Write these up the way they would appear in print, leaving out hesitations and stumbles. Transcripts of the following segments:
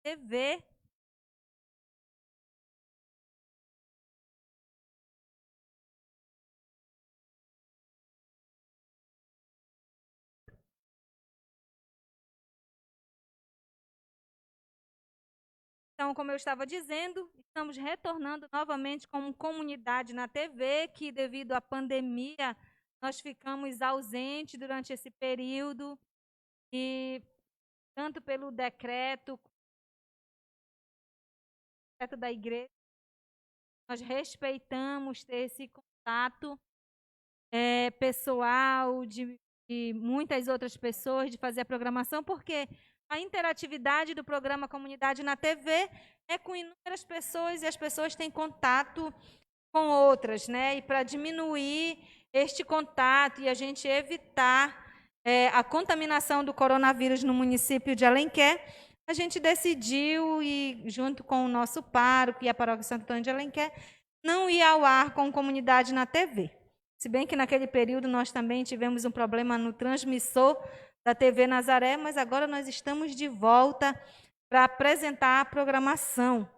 TV. Então, como eu estava dizendo, estamos retornando novamente como comunidade na TV, que devido à pandemia nós ficamos ausentes durante esse período e tanto pelo decreto da igreja, nós respeitamos ter esse contato pessoal de muitas outras pessoas, de fazer a programação, porque a interatividade do programa Comunidade na TV é com inúmeras pessoas e as pessoas têm contato com outras, né? E para diminuir este contato e a gente evitar a contaminação do coronavírus no município de Alenquer, a gente decidiu, e junto com o nosso pároco e a paróquia Santo Antônio de Alenquer, não ir ao ar com Comunidade na TV. Se bem que naquele período nós também tivemos um problema no transmissor da TV Nazaré, mas agora nós estamos de volta para apresentar a programação.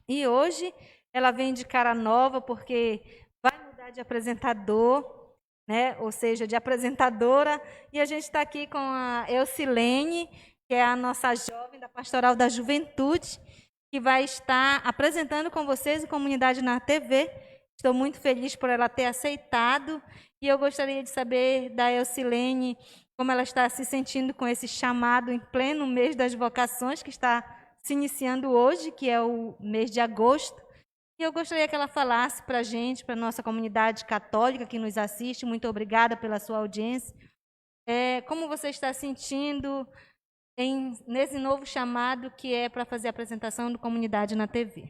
E hoje ela vem de cara nova, porque vai mudar de apresentador, né? Ou seja, de apresentadora, e a gente está aqui com a Elcilene, que é a nossa jovem da Pastoral da Juventude, que vai estar apresentando com vocês a Comunidade na TV. Estou muito feliz por ela ter aceitado, e eu gostaria de saber da Elcilene como ela está se sentindo com esse chamado em pleno mês das vocações, que está se iniciando hoje, que é o mês de agosto. E eu gostaria que ela falasse para a gente, para a nossa comunidade católica que nos assiste. Muito obrigada pela sua audiência. Como você está sentindo nesse novo chamado que é para fazer a apresentação do Comunidade na TV?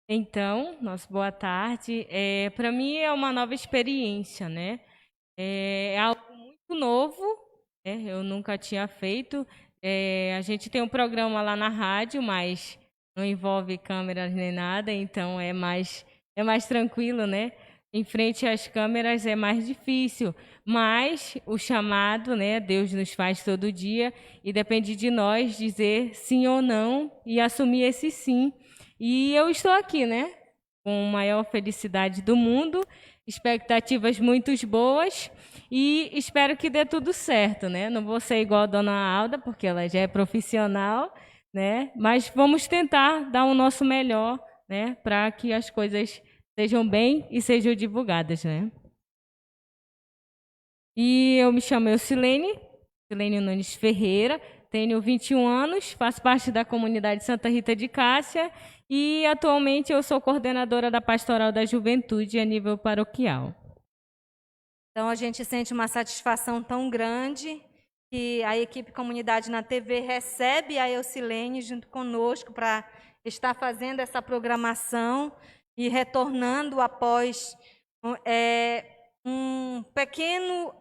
Então, boa tarde. Para mim é uma nova experiência, né? É algo muito novo, né? Eu nunca tinha feito. A gente tem um programa lá na rádio, mas não envolve câmeras nem nada, então é mais tranquilo, né? Em frente às câmeras é mais difícil, mas o chamado, né? Deus nos faz todo dia e depende de nós dizer sim ou não e assumir esse sim. E eu estou aqui, né? Com a maior felicidade do mundo, expectativas muito boas e espero que dê tudo certo, né? Não vou ser igual a Dona Alda, porque ela já é profissional, né? Mas vamos tentar dar o nosso melhor, né? Para que as coisas sejam bem e sejam divulgadas, né? E eu me chamo Elcilene Nunes Ferreira, tenho 21 anos, faço parte da comunidade Santa Rita de Cássia e atualmente eu sou coordenadora da Pastoral da Juventude a nível paroquial. Então a gente sente uma satisfação tão grande que a equipe Comunidade na TV recebe a Elcilene junto conosco para estar fazendo essa programação e retornando após um pequeno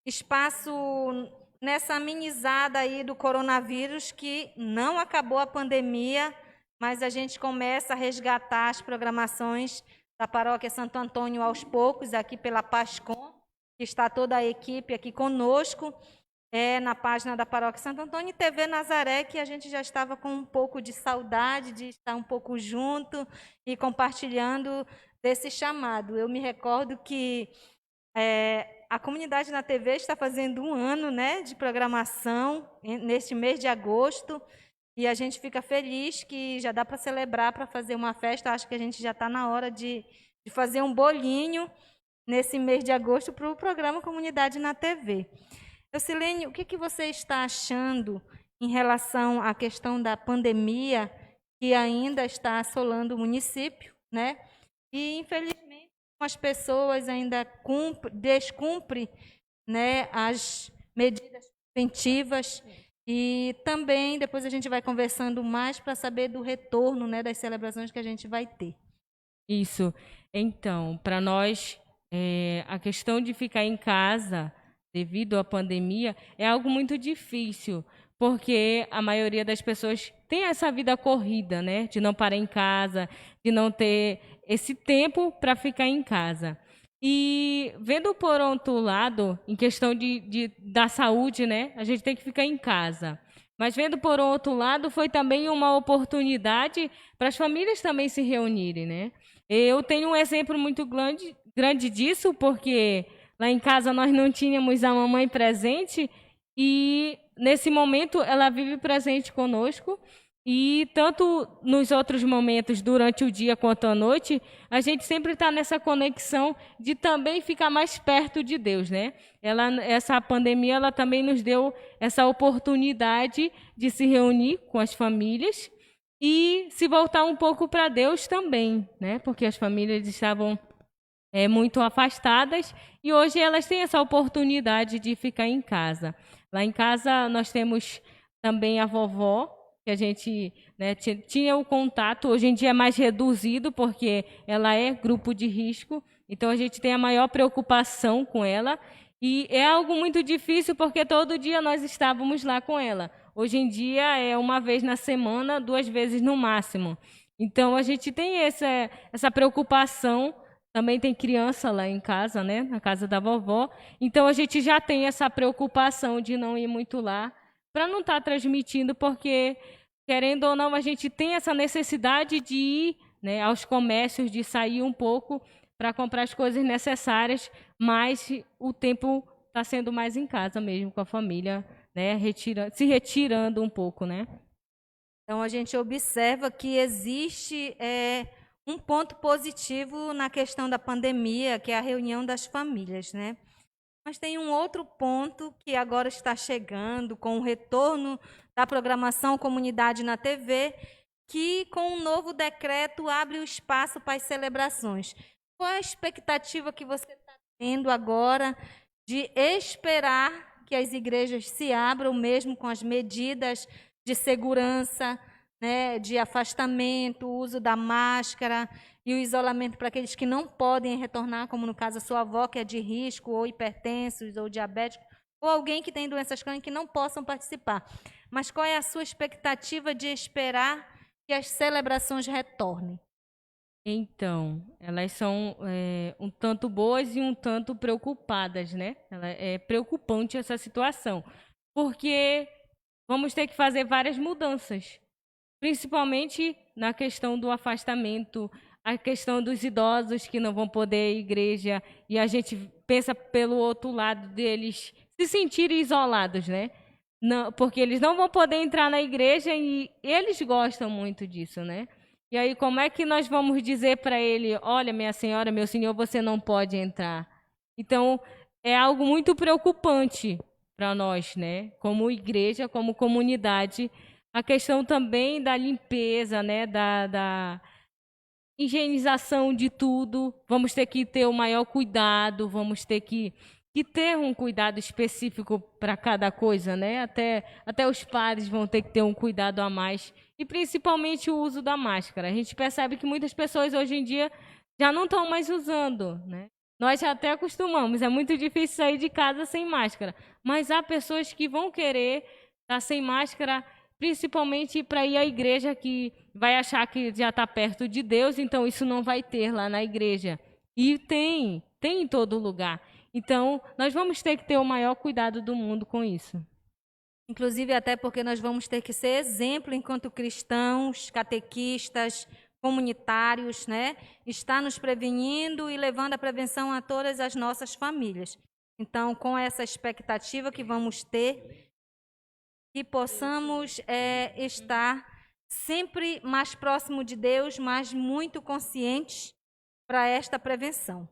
espaço nessa amenizada aí do coronavírus, que não acabou a pandemia, mas a gente começa a resgatar as programações da Paróquia Santo Antônio aos poucos, aqui pela Pascom, que está toda a equipe aqui conosco, na página da Paróquia Santo Antônio, e TV Nazaré, que a gente já estava com um pouco de saudade de estar um pouco junto e compartilhando desse chamado. Eu me recordo que a Comunidade na TV está fazendo 1 ano, né, de programação neste mês de agosto, e a gente fica feliz que já dá para celebrar, para fazer uma festa. Acho que a gente já está na hora de fazer um bolinho nesse mês de agosto para o programa Comunidade na TV. Elcilene, o que você está achando em relação à questão da pandemia que ainda está assolando o município, né? E, infelizmente, as pessoas ainda descumprem, né, as medidas preventivas. E também depois a gente vai conversando mais para saber do retorno, né, das celebrações que a gente vai ter. Isso. Então, para nós, a questão de ficar em casa devido à pandemia é algo muito difícil, porque a maioria das pessoas tem essa vida corrida, né, de não parar em casa, de não ter esse tempo para ficar em casa. E vendo por outro lado, em questão da saúde, né, a gente tem que ficar em casa. Mas vendo por outro lado, foi também uma oportunidade para as famílias também se reunirem, né? Eu tenho um exemplo muito grande disso, porque lá em casa nós não tínhamos a mamãe presente e nesse momento ela vive presente conosco. E tanto nos outros momentos, durante o dia quanto à noite, a gente sempre está nessa conexão de também ficar mais perto de Deus, né? Essa pandemia, ela também nos deu essa oportunidade de se reunir com as famílias e se voltar um pouco para Deus também, né? Porque as famílias estavam muito afastadas e hoje elas têm essa oportunidade de ficar em casa. Lá em casa nós temos também a vovó, que a gente, né, tinha o contato, hoje em dia é mais reduzido, porque ela é grupo de risco, então a gente tem a maior preocupação com ela, e é algo muito difícil, porque todo dia nós estávamos lá com ela. Hoje em dia é uma vez na semana, 2 vezes no máximo. Então a gente tem essa preocupação, também tem criança lá em casa, né, na casa da vovó, então a gente já tem essa preocupação de não ir muito lá, para não estar transmitindo, porque, querendo ou não, a gente tem essa necessidade de ir, né, aos comércios, de sair um pouco para comprar as coisas necessárias, mas o tempo está sendo mais em casa mesmo, com a família, né, se retirando um pouco, né? Então, a gente observa que existe um ponto positivo na questão da pandemia, que é a reunião das famílias, né? Mas tem um outro ponto que agora está chegando com o retorno da programação Comunidade na TV, que com um novo decreto abre o espaço para as celebrações. Qual é a expectativa que você está tendo agora de esperar que as igrejas se abram, mesmo com as medidas de segurança, né, de afastamento, o uso da máscara e o isolamento para aqueles que não podem retornar, como no caso a sua avó, que é de risco, ou hipertensos, ou diabéticos, ou alguém que tem doenças crônicas que não possam participar. Mas qual é a sua expectativa de esperar que as celebrações retornem? Então, elas são um tanto boas e um tanto preocupadas, né? É preocupante essa situação, porque vamos ter que fazer várias mudanças, principalmente na questão do afastamento, a questão dos idosos que não vão poder ir à igreja, e a gente pensa pelo outro lado deles se sentirem isolados, né? Não, porque eles não vão poder entrar na igreja e eles gostam muito disso, né? E aí, como é que nós vamos dizer para ele, olha, minha senhora, meu senhor, você não pode entrar? Então, é algo muito preocupante para nós, né? Como igreja, como comunidade, a questão também da limpeza, né? Da higienização de tudo. Vamos ter que ter o maior cuidado, vamos ter que ter um cuidado específico para cada coisa, né? Até os padres vão ter que ter um cuidado a mais. E principalmente o uso da máscara. A gente percebe que muitas pessoas hoje em dia já não estão mais usando, né? Nós já até acostumamos, é muito difícil sair de casa sem máscara. Mas há pessoas que vão querer estar sem máscara, principalmente para ir à igreja, que vai achar que já está perto de Deus, então isso não vai ter lá na igreja. E tem em todo lugar. Então, nós vamos ter que ter o maior cuidado do mundo com isso. Inclusive, até porque nós vamos ter que ser exemplo enquanto cristãos, catequistas, comunitários, né? Está nos prevenindo e levando a prevenção a todas as nossas famílias. Então, com essa expectativa que vamos ter, que possamos estar sempre mais próximo de Deus, mas muito conscientes para esta prevenção.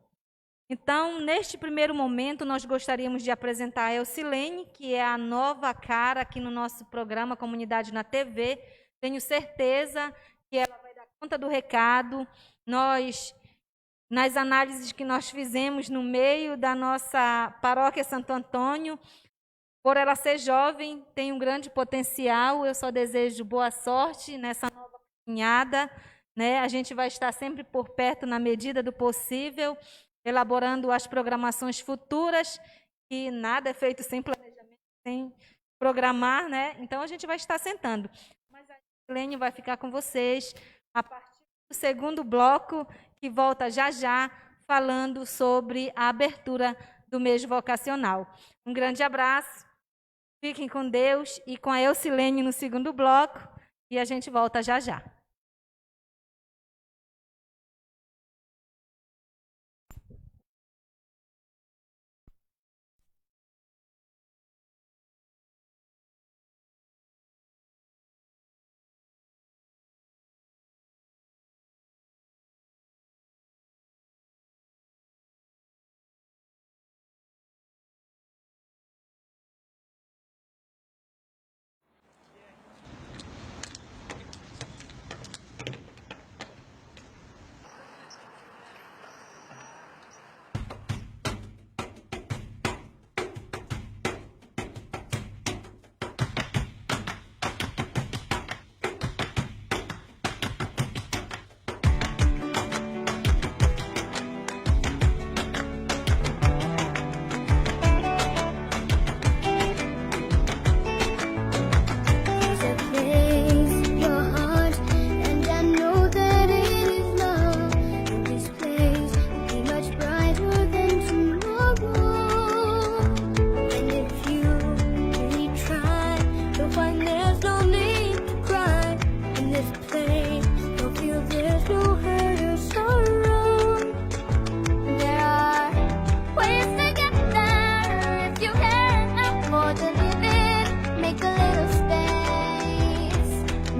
Então, neste primeiro momento, nós gostaríamos de apresentar a Elcilene, que é a nova cara aqui no nosso programa Comunidade na TV. Tenho certeza que ela vai dar conta do recado. Nós, nas análises que nós fizemos no meio da nossa paróquia Santo Antônio, por ela ser jovem, tem um grande potencial. Eu só desejo boa sorte nessa nova caminhada, né? A gente vai estar sempre por perto na medida do possível, elaborando as programações futuras, que nada é feito sem planejamento, sem programar, né? Então, a gente vai estar sentando. Mas a Helene vai ficar com vocês a partir do segundo bloco, que volta já já, falando sobre a abertura do mês vocacional. Um grande abraço. Fiquem com Deus e com a Eucilene no segundo bloco. E a gente volta já já.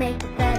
Better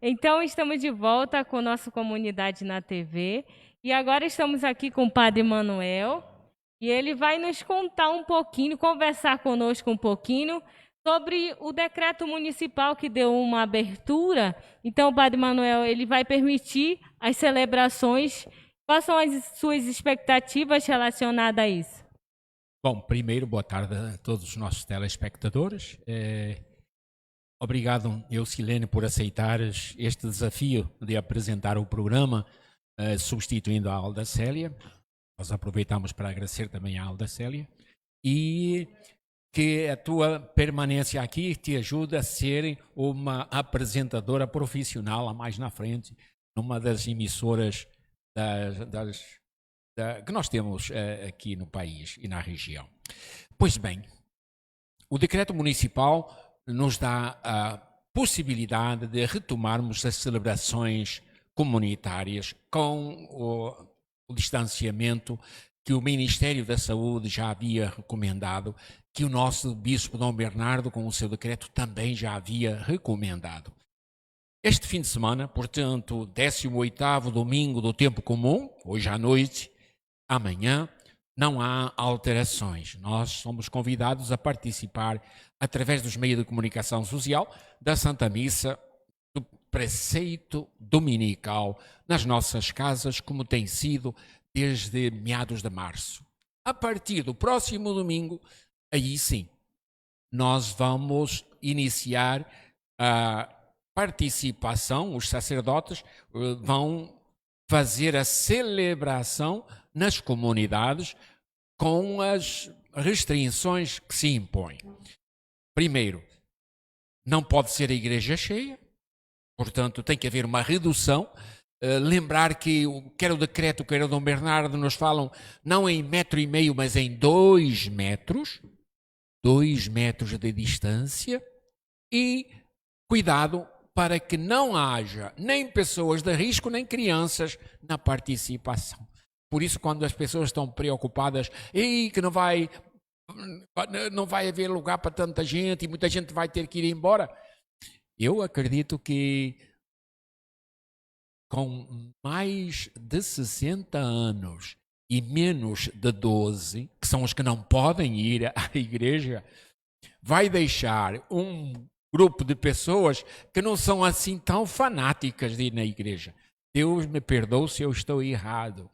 Então, estamos de volta com nossa comunidade na TV. E agora estamos aqui com o Padre Manuel. E ele vai nos contar um pouquinho, conversar conosco um pouquinho sobre o decreto municipal que deu uma abertura. Então, o Padre Manuel, ele vai permitir as celebrações. Quais são as suas expectativas relacionadas a isso? Bom, primeiro, boa tarde a todos os nossos telespectadores. Obrigado, Eucilene, por aceitares este desafio de apresentar o programa, substituindo a Alda Célia. Nós aproveitamos para agradecer também à Alda Célia e que a tua permanência aqui te ajuda a ser uma apresentadora profissional lá mais na frente, numa das emissoras que nós temos aqui no país e na região. Pois bem, o decreto municipal nos dá a possibilidade de retomarmos as celebrações comunitárias com o distanciamento que o Ministério da Saúde já havia recomendado, que o nosso Bispo Dom Bernardo, com o seu decreto, também já havia recomendado. Este fim de semana, portanto, 18º domingo do tempo comum, hoje à noite, amanhã, não há alterações. Nós somos convidados a participar, através dos meios de comunicação social, da Santa Missa, do preceito dominical, nas nossas casas, como tem sido desde meados de março. A partir do próximo domingo, aí sim, nós vamos iniciar a participação, os sacerdotes vão fazer a celebração nas comunidades com as restrições que se impõem. Primeiro, não pode ser a igreja cheia, portanto tem que haver uma redução. Lembrar que quer o decreto, quer o Dom Bernardo nos falam não em 1,5 metro, mas em 2 metros, 2 metros de distância, e cuidado para que não haja nem pessoas de risco, nem crianças na participação. Por isso, quando as pessoas estão preocupadas, que não vai haver lugar para tanta gente e muita gente vai ter que ir embora, eu acredito que com mais de 60 anos e menos de 12, que são os que não podem ir à igreja, vai deixar um grupo de pessoas que não são assim tão fanáticas de ir na igreja. Deus me perdoe se eu estou errado,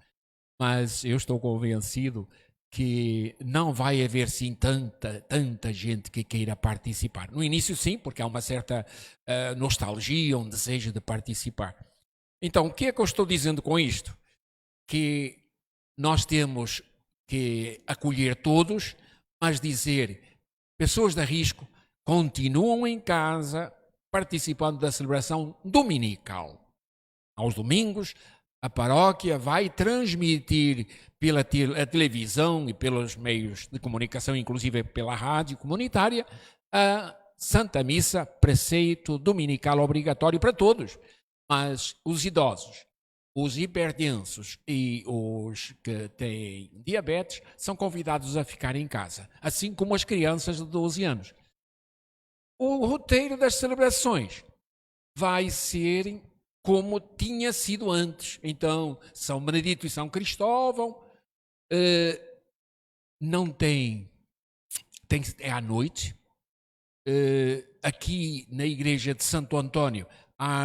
mas eu estou convencido que não vai haver sim tanta gente que queira participar. No início sim, porque há uma certa nostalgia, um desejo de participar. Então, o que é que eu estou dizendo com isto? Que nós temos que acolher todos, mas dizer, pessoas de risco continuam em casa participando da celebração dominical. Aos domingos, a paróquia vai transmitir pela televisão e pelos meios de comunicação, inclusive pela rádio comunitária, a Santa Missa, preceito dominical obrigatório para todos. Mas os idosos, os hipertensos e os que têm diabetes são convidados a ficar em casa, assim como as crianças de 12 anos. O roteiro das celebrações vai ser como tinha sido antes. Então, São Benedito e São Cristóvão não é à noite. Aqui na igreja de Santo António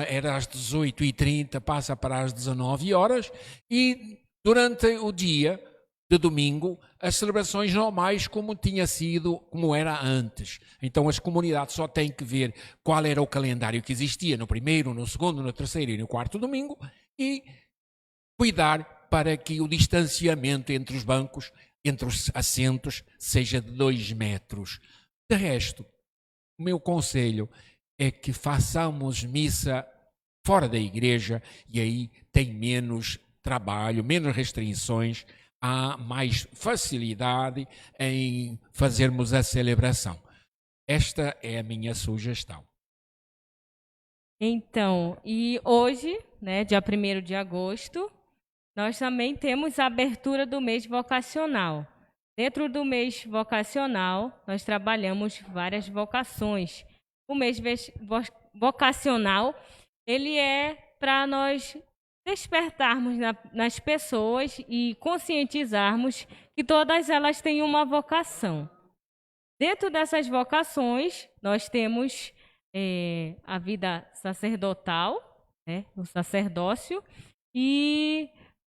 era às 18h30, passa para as 19 horas, e durante o dia de domingo, as celebrações normais como tinha sido, como era antes. Então as comunidades só têm que ver qual era o calendário que existia no primeiro, no segundo, no terceiro e no quarto domingo e cuidar para que o distanciamento entre os bancos, entre os assentos, seja de 2 metros. De resto, o meu conselho é que façamos missa fora da igreja e aí tem menos trabalho, menos restrições, há mais facilidade em fazermos a celebração. Esta é a minha sugestão. Então, e hoje, né, dia 1º de agosto, nós também temos a abertura do mês vocacional. Dentro do mês vocacional, nós trabalhamos várias vocações. O mês vocacional, ele é para nós despertarmos nas pessoas e conscientizarmos que todas elas têm uma vocação. Dentro dessas vocações, nós temos a vida sacerdotal, né, o sacerdócio, e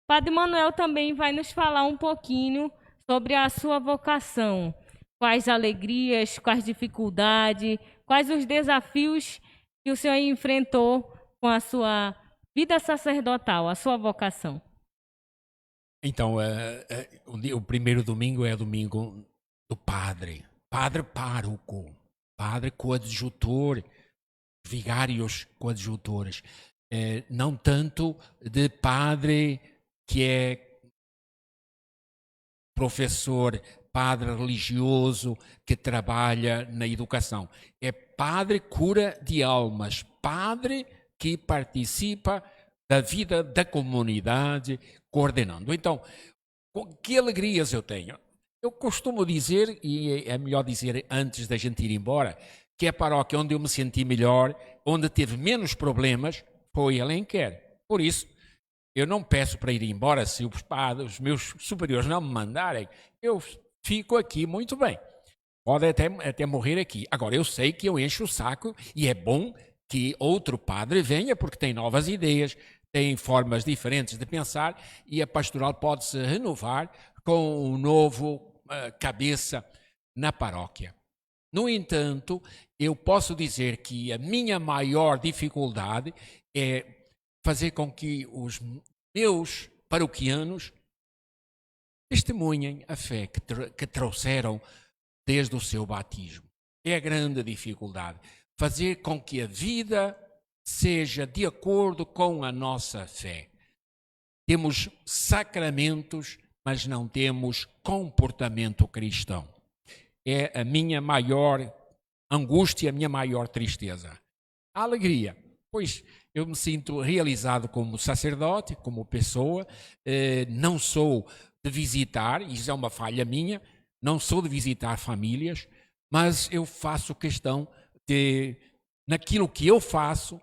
Padre Manuel também vai nos falar um pouquinho sobre a sua vocação, quais alegrias, quais dificuldades, quais os desafios que o senhor enfrentou com a sua vida sacerdotal, a sua vocação. Então, o primeiro domingo é o domingo do padre pároco, padre coadjutor, vigários coadjutores. Não tanto de padre que é professor, padre religioso que trabalha na educação. É padre cura de almas, padre que participa da vida da comunidade, coordenando. Então, que alegrias eu tenho. Eu costumo dizer, e é melhor dizer antes da gente ir embora, que a paróquia onde eu me senti melhor, onde tive menos problemas, foi Alenquer. Por isso, eu não peço para ir embora se os meus superiores não me mandarem. Eu fico aqui muito bem. Pode até morrer aqui. Agora, eu sei que eu encho o saco e é bom que outro padre venha porque tem novas ideias, tem formas diferentes de pensar e a pastoral pode se renovar com um novo cabeça na paróquia. No entanto, eu posso dizer que a minha maior dificuldade é fazer com que os meus paroquianos testemunhem a fé que trouxeram desde o seu batismo. É a grande dificuldade. Fazer com que a vida seja de acordo com a nossa fé. Temos sacramentos, mas não temos comportamento cristão. É a minha maior angústia, a minha maior tristeza. A alegria, pois eu me sinto realizado como sacerdote, como pessoa, não sou de visitar, isso é uma falha minha, não sou de visitar famílias, mas eu faço questão de, naquilo que eu faço,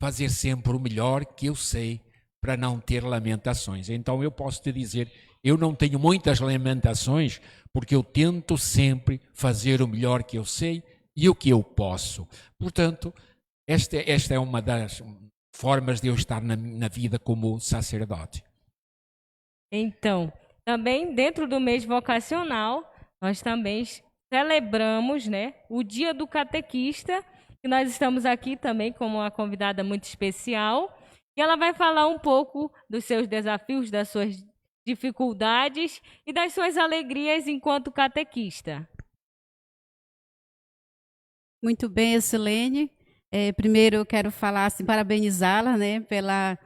fazer sempre o melhor que eu sei para não ter lamentações. Então eu posso te dizer, eu não tenho muitas lamentações porque eu tento sempre fazer o melhor que eu sei e o que eu posso. Portanto, esta é uma das formas de eu estar na vida como sacerdote. Então, também dentro do mês vocacional, nós também celebramos, né, o Dia do Catequista, que nós estamos aqui também como uma convidada muito especial, e ela vai falar um pouco dos seus desafios, das suas dificuldades e das suas alegrias enquanto catequista. Muito bem, Silene. Primeiro eu quero falar, assim, parabenizá-la, né, pela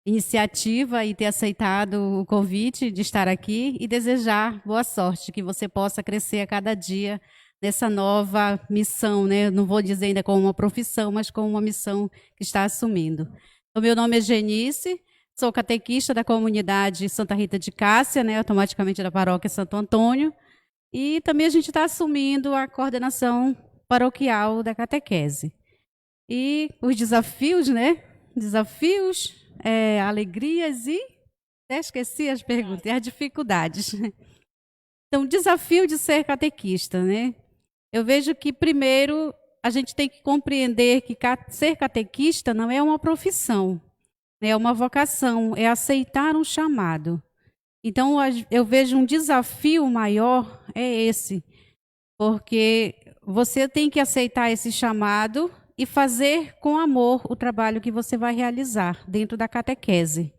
iniciativa e ter aceitado o convite de estar aqui e desejar boa sorte, que você possa crescer a cada dia nessa nova missão, né? Não vou dizer ainda como uma profissão, mas como uma missão que está assumindo. O meu nome é Genice, sou catequista da comunidade Santa Rita de Cássia, né, automaticamente da paróquia Santo Antônio, e também a gente está assumindo a coordenação paroquial da catequese. E os desafios, né? Desafios, alegrias e até esqueci as perguntas, e as dificuldades. Então, o desafio de ser catequista, né? Eu vejo que, primeiro, a gente tem que compreender que ser catequista não é uma profissão, é uma vocação, é aceitar um chamado. Então, eu vejo um desafio maior, é esse, porque você tem que aceitar esse chamado e fazer com amor o trabalho que você vai realizar dentro da catequese.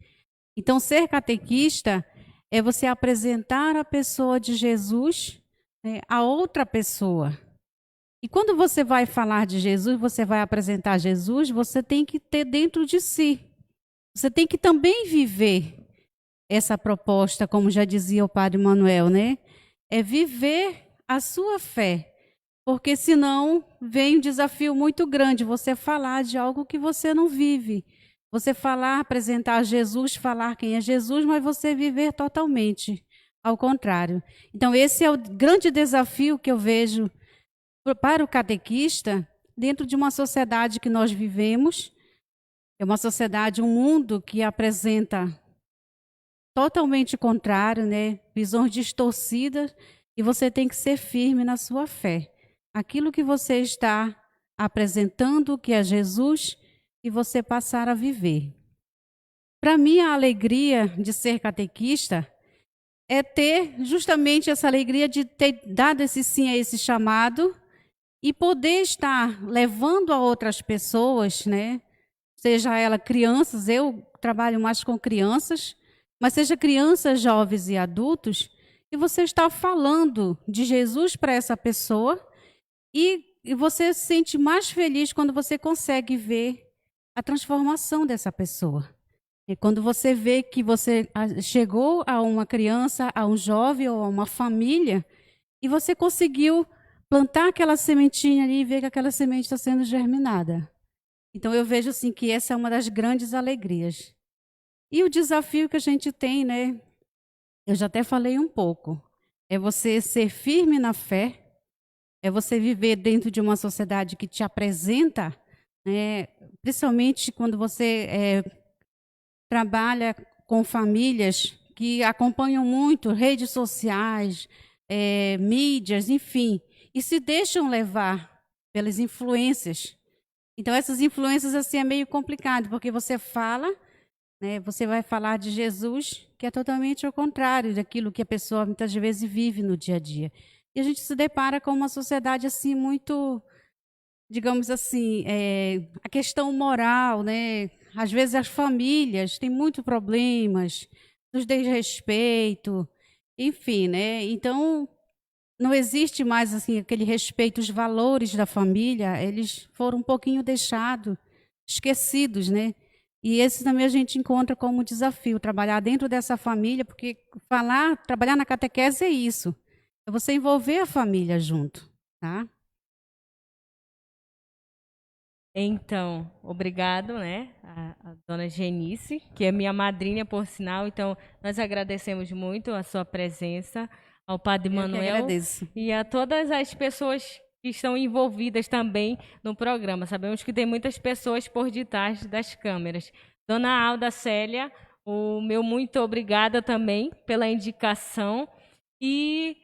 Então, ser catequista é você apresentar a pessoa de Jesus, né, a outra pessoa. E quando você vai falar de Jesus, você vai apresentar Jesus, você tem que ter dentro de si. Você tem que também viver essa proposta, como já dizia o Padre Manuel, né? É viver a sua fé. Porque senão vem um desafio muito grande, você falar de algo que você não vive. Você falar, apresentar Jesus, falar quem é Jesus, mas você viver totalmente ao contrário. Então, esse é o grande desafio que eu vejo para o catequista dentro de uma sociedade que nós vivemos, É uma sociedade, um mundo que apresenta totalmente contrário, né? Visões distorcidas, e você tem que ser firme na sua fé. Aquilo que você está apresentando, que é Jesus, e você passar a viver. Para mim, a alegria de ser catequista é ter justamente essa alegria de ter dado esse sim a esse chamado e poder estar levando a outras pessoas, né? Seja ela crianças, eu trabalho mais com crianças, mas seja crianças, jovens e adultos, e você está falando de Jesus para essa pessoa e você se sente mais feliz quando você consegue ver a transformação dessa pessoa. E quando você vê que você chegou a uma criança, a um jovem ou a uma família, e você conseguiu plantar aquela sementinha ali e ver que aquela semente está sendo germinada. Então, eu vejo assim que essa é uma das grandes alegrias. E o desafio que a gente tem, né? Eu já até falei um pouco. É você ser firme na fé, é você viver dentro de uma sociedade que te apresenta, né, principalmente quando você trabalha com famílias que acompanham muito redes sociais, mídias, enfim, e se deixam levar pelas influências. Então, essas influências assim é meio complicado, porque você fala, né, você vai falar de Jesus, que é totalmente ao contrário daquilo que a pessoa muitas vezes vive no dia a dia. E a gente se depara com uma sociedade assim muito, digamos assim, a questão moral, né? Às vezes as famílias têm muitos problemas, nos desrespeito, enfim, né? Então, não existe mais assim aquele respeito, os valores da família, eles foram um pouquinho deixados, esquecidos, né? E esse também a gente encontra como desafio, trabalhar dentro dessa família, porque trabalhar na catequese é isso, é você envolver a família junto, tá? Então, obrigado, né, a dona Genice, que é minha madrinha, por sinal. Então, nós agradecemos muito a sua presença, ao Padre Manuel e a todas as pessoas que estão envolvidas também no programa. Sabemos que tem muitas pessoas por detrás das câmeras. Dona Alda Célia, o meu muito obrigada também pela indicação, e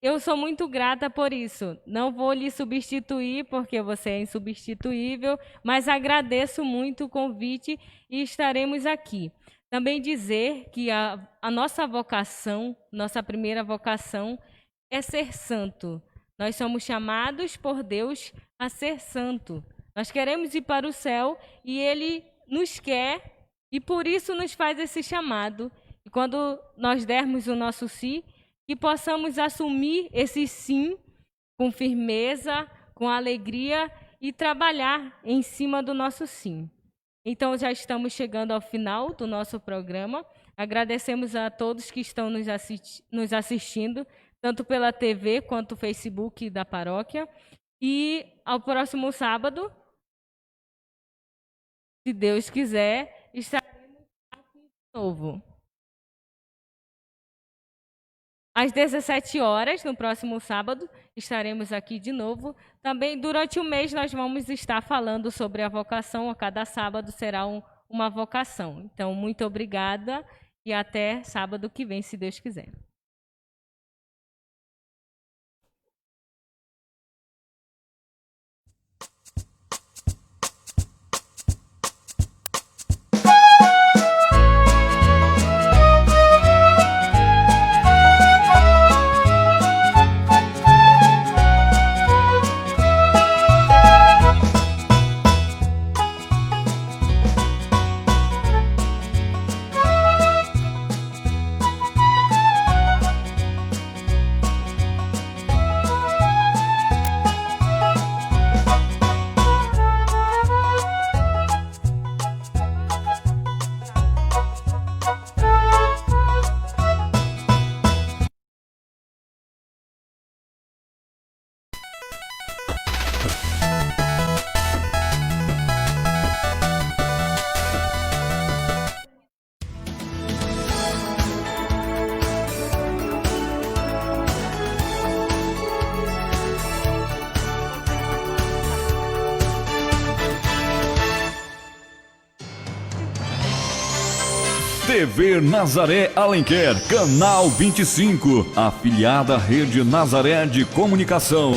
eu sou muito grata por isso. Não vou lhe substituir, porque você é insubstituível, mas agradeço muito o convite e estaremos aqui. Também dizer que a nossa vocação, nossa primeira vocação, é ser santo. Nós somos chamados por Deus a ser santo. Nós queremos ir para o céu e Ele nos quer e por isso nos faz esse chamado. E quando nós dermos o nosso sim, que possamos assumir esse sim com firmeza, com alegria e trabalhar em cima do nosso sim. Então, já estamos chegando ao final do nosso programa. Agradecemos a todos que estão nos assistindo, tanto pela TV quanto o Facebook da paróquia. E ao próximo sábado, se Deus quiser, estaremos aqui de novo. Às 17 horas, no próximo sábado, estaremos aqui de novo. Também, durante o mês, nós vamos estar falando sobre a vocação. A cada sábado será uma vocação. Então, muito obrigada e até sábado que vem, se Deus quiser. TV Nazaré Alenquer, canal 25, afiliada à Rede Nazaré de Comunicação.